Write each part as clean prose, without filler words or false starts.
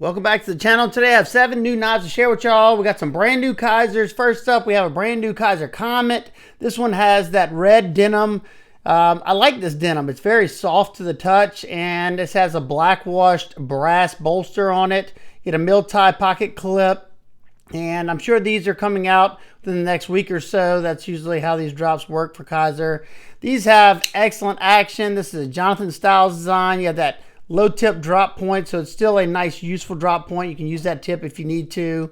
Welcome back to the channel. Today I have 7 new knives to share with y'all. We got some brand new Kizers. First up, we have a brand new Kizer Comet. This one has that red denim. I like this denim. It's very soft to the touch, and this has a black washed brass bolster on it. Get a Militaw pocket clip, and I'm sure these are coming out within the next week or so. That's usually how these drops work for Kizer. These have excellent action. This is a Jonathan Styles design. You have that low tip drop point, so it's still a nice useful drop point. You can use that tip if you need to.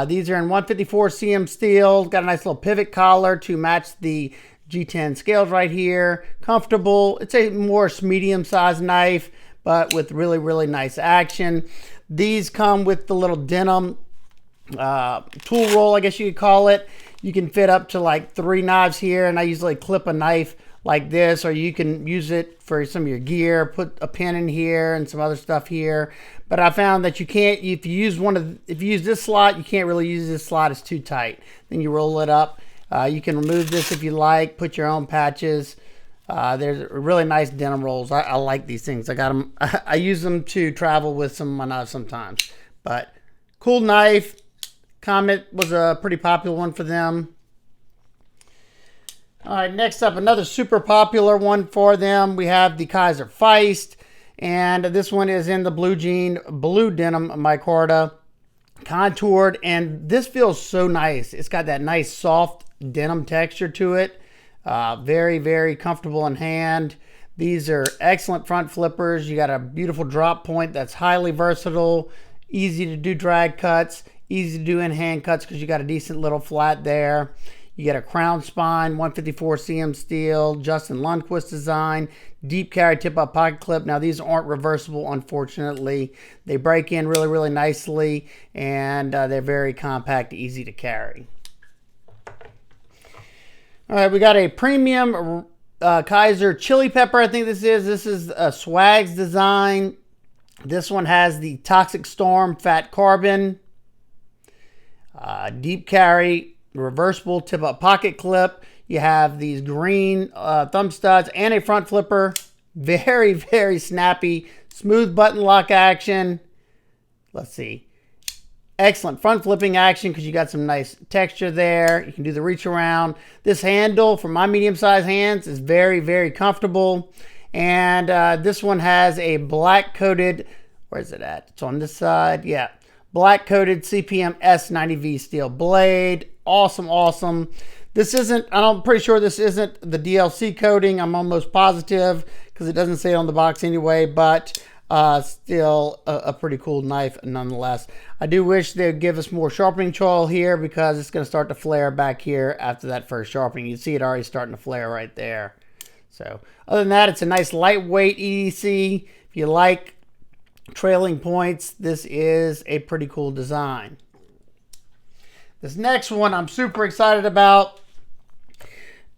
These are in 154 cm steel. Got a nice little pivot collar to match the G10 scales right here. Comfortable. It's a more medium sized knife, but with really nice action. These come with the little denim tool roll, I guess you could call it. You can fit up to like 3 knives here, and I usually clip a knife like this, or you can use it for some of your gear, put a pin in here and some other stuff here. But I found that you can't, if you use this slot, you can't really use this slot. It's too tight. Then you roll it up. You can remove this if you like, put your own patches. There's really nice denim rolls. I like these things. I got them. I use them to travel with some of my knives sometimes. But cool knife. Comet was a pretty popular one for them. All right, next up, another super popular one for them. We have the Kizer Feist, and this one is in the blue denim micarta, contoured, and this feels so nice. It's got that nice soft denim texture to it. Very comfortable in hand. These are excellent front flippers. You got a beautiful drop point that's highly versatile, easy to do drag cuts, easy to do in hand cuts because you got a decent little flat there. You get a crown spine, 154 cm steel, Justin Lundquist design, deep carry tip-up pocket clip. Now these aren't reversible, unfortunately. They break in really nicely, and they're very compact, easy to carry. All right, we got a premium Kizer chili pepper. I think this is a Swags design. This one has the Toxic Storm fat carbon, deep carry, reversible tip-up pocket clip. You have these green thumb studs and a front flipper. Very snappy, smooth button lock action. Let's see. Excellent front flipping action because you got some nice texture there. You can do the reach around. This handle for my medium-sized hands is very comfortable. And this one has a black coated, where is it at? It's on this side. Yeah. Black coated CPM S90V steel blade. Awesome. This isn't, I'm pretty sure this isn't the DLC coating. I'm almost positive because it doesn't say it on the box anyway, but still a pretty cool knife nonetheless. I do wish they'd give us more sharpening choil here because it's going to start to flare back here after that first sharpening. You see it already starting to flare right there. So other than that, it's a nice lightweight EDC. If you like trailing points, this is a pretty cool design. This next one I'm super excited about.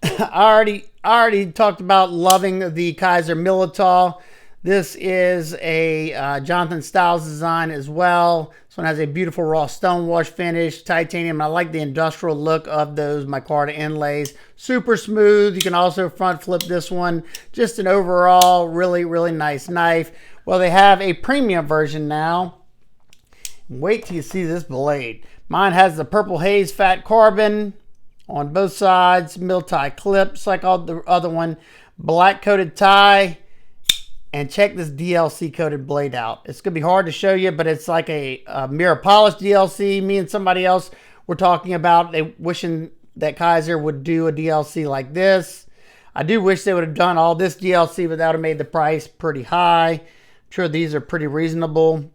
I already talked about loving the Kizer Militaw. This is a Jonathan Styles design as well. This one has a beautiful raw stonewash finish, titanium. I like the industrial look of those micarta inlays. Super smooth. You can also front flip this one. Just an overall really nice knife. Well, they have a premium version now. Wait till you see this blade. Mine has the Purple Haze fat carbon on both sides, Militaw clips like all the other one, black coated tie, and check this DLC coated blade out. It's gonna be hard to show you, but it's like a mirror polished DLC. Me and somebody else were talking about wishing that Kizer would do a DLC like this. I do wish they would have done all this DLC, but that would have made the price pretty high. I'm sure these are pretty reasonable.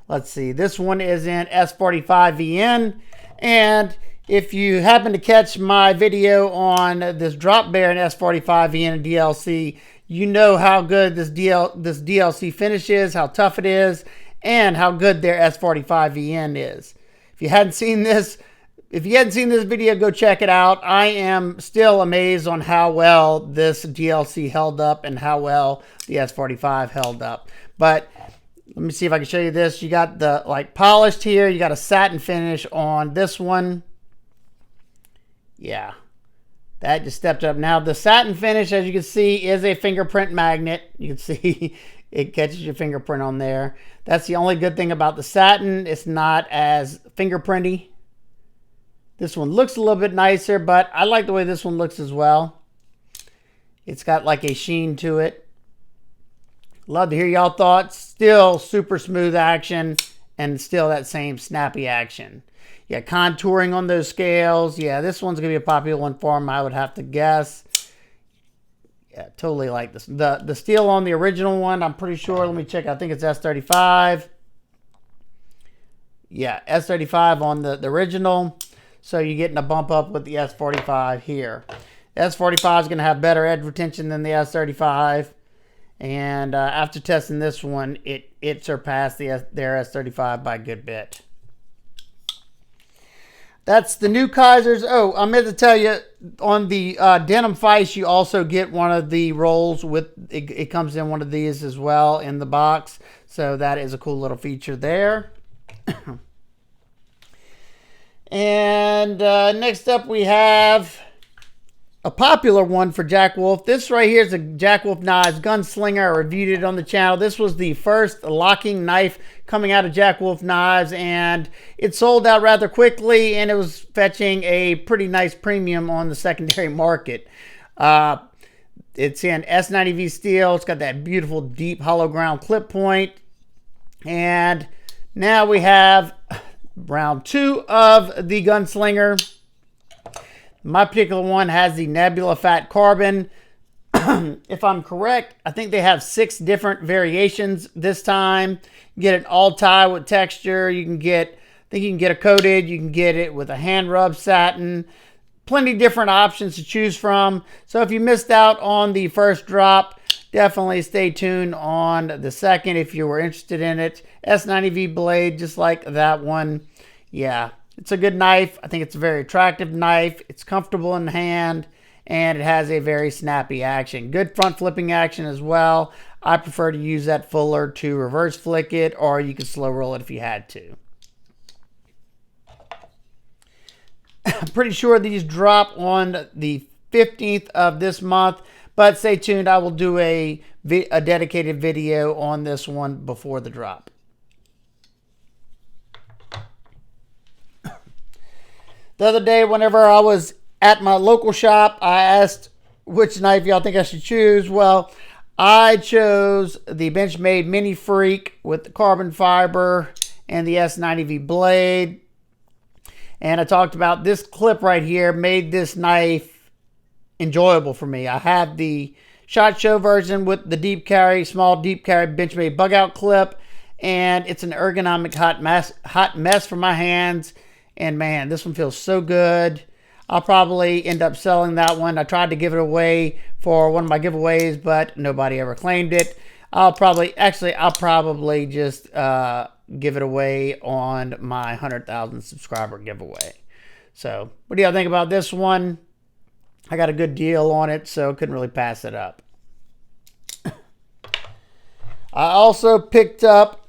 Let's see, this one is in S45VN, and if you happen to catch my video on this drop bear in S45VN and DLC, you know how good this DLC finish is, how tough it is, and how good their S45VN is. If you hadn't seen this video, go check it out. I am still amazed on how well this DLC held up and how well the S45 held up. But let me see if I can show you this. You got the polished here. You got a satin finish on this one. Yeah, that just stepped up. Now the satin finish, as you can see, is a fingerprint magnet. You can see it catches your fingerprint on there. That's the only good thing about the satin. It's not as fingerprinty. This one looks a little bit nicer, but I like the way this one looks as well. It's got like a sheen to it. Love to hear y'all thoughts. Still super smooth action and still that same snappy action. Yeah, contouring on those scales. Yeah, this one's going to be a popular one for them, I would have to guess. Yeah, totally like this. The steel on the original one, I'm pretty sure. Let me check. I think it's S35. Yeah, S35 on the original. So you're getting a bump up with the S45 here. S45 is going to have better edge retention than the S35. And after testing this one, it surpassed their S35 by a good bit. That's the new Kizers. Oh, I meant to tell you, on the Denim Feist, you also get one of the rolls with, it comes in one of these as well in the box. So that is a cool little feature there. And next up we have a popular one for Jack Wolf. This right here is a Jack Wolf Knives Gunslinger. I reviewed it on the channel. This was the first locking knife coming out of Jack Wolf Knives, and it sold out rather quickly, and it was fetching a pretty nice premium on the secondary market. It's in S90V steel. It's got that beautiful deep hollow ground clip point. And now we have round 2 of the Gunslinger. My particular one has the Nebula Fat Carbon. If I'm correct, I think they have 6 different variations this time. You get an all tie with texture. You can get, I think you can get a coated. You can get it with a hand rub satin. Plenty different options to choose from. So if you missed out on the first drop, definitely stay tuned on the second if you were interested in it. S90V blade, just like that one. Yeah, it's a good knife. I think it's a very attractive knife. It's comfortable in the hand, and it has a very snappy action. Good front flipping action as well. I prefer to use that fuller to reverse flick it, or you can slow roll it if you had to. I'm pretty sure these drop on the 15th of this month, but stay tuned. I will do a dedicated video on this one before the drop. The other day, whenever I was at my local shop, I asked which knife y'all think I should choose. Well, I chose the Benchmade Mini Freek with the carbon fiber and the S90V blade. And I talked about this clip right here made this knife enjoyable for me. I have the SHOT Show version with the deep carry, small deep carry Benchmade bug out clip. And it's an ergonomic hot mess for my hands. And man, this one feels so good. I'll probably end up selling that one. I tried to give it away for one of my giveaways, but nobody ever claimed it. I'll probably just give it away on my 100,000 subscriber giveaway. So what do y'all think about this one? I got a good deal on it, so couldn't really pass it up. I also picked up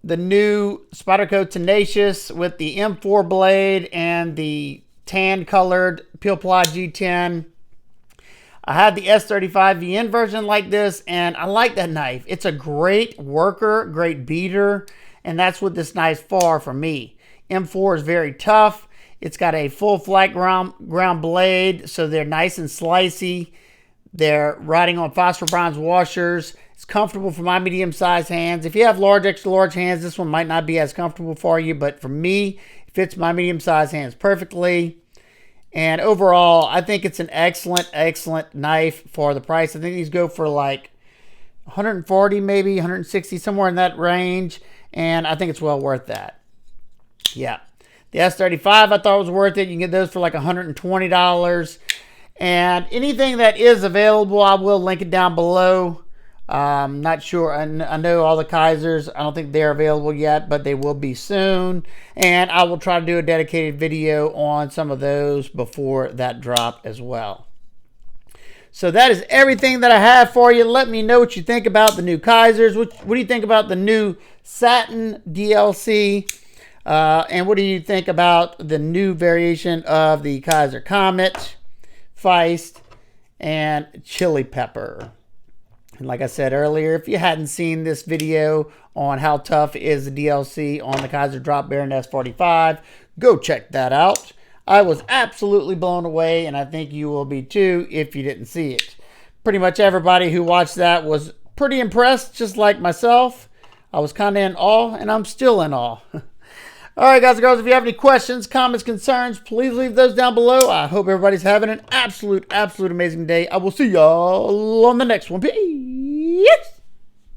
the new Spyderco Tenacious with the M4 blade and the tan colored Peel Ply G10. I had the S35 VN version like this, and I like that knife. It's a great worker, great beater, and that's what this knife's for me. M4 is very tough. It's got a full flat ground blade, so they're nice and slicey. They're riding on phosphor bronze washers. It's comfortable for my medium-sized hands. If you have large, extra large hands, this one might not be as comfortable for you, but for me, it fits my medium-sized hands perfectly. And overall, I think it's an excellent, excellent knife for the price. I think these go for like 140, maybe 160, somewhere in that range. And I think it's well worth that. Yeah. The S35 I thought was worth it. You can get those for like $120. And anything that is available, I will link it down below. Not sure. I know all the Kizers, I don't think they're available yet, but they will be soon. And I will try to do a dedicated video on some of those before that drop as well. So that is everything that I have for you. Let me know what you think about the new Kizers. What do you think about the new Satin DLC? And what do you think about the new variation of the Kizer Comet, Feist, and Chili Pepper? And like I said earlier, if you hadn't seen this video on how tough is the DLC on the Kizer Drop Baron S45, go check that out. I was absolutely blown away, and I think you will be too if you didn't see it. Pretty much everybody who watched that was pretty impressed, just like myself. I was kind of in awe, and I'm still in awe. All right, guys and girls, if you have any questions, comments, concerns, please leave those down below. I hope everybody's having an absolute amazing day. I will see y'all on the next one. Peace.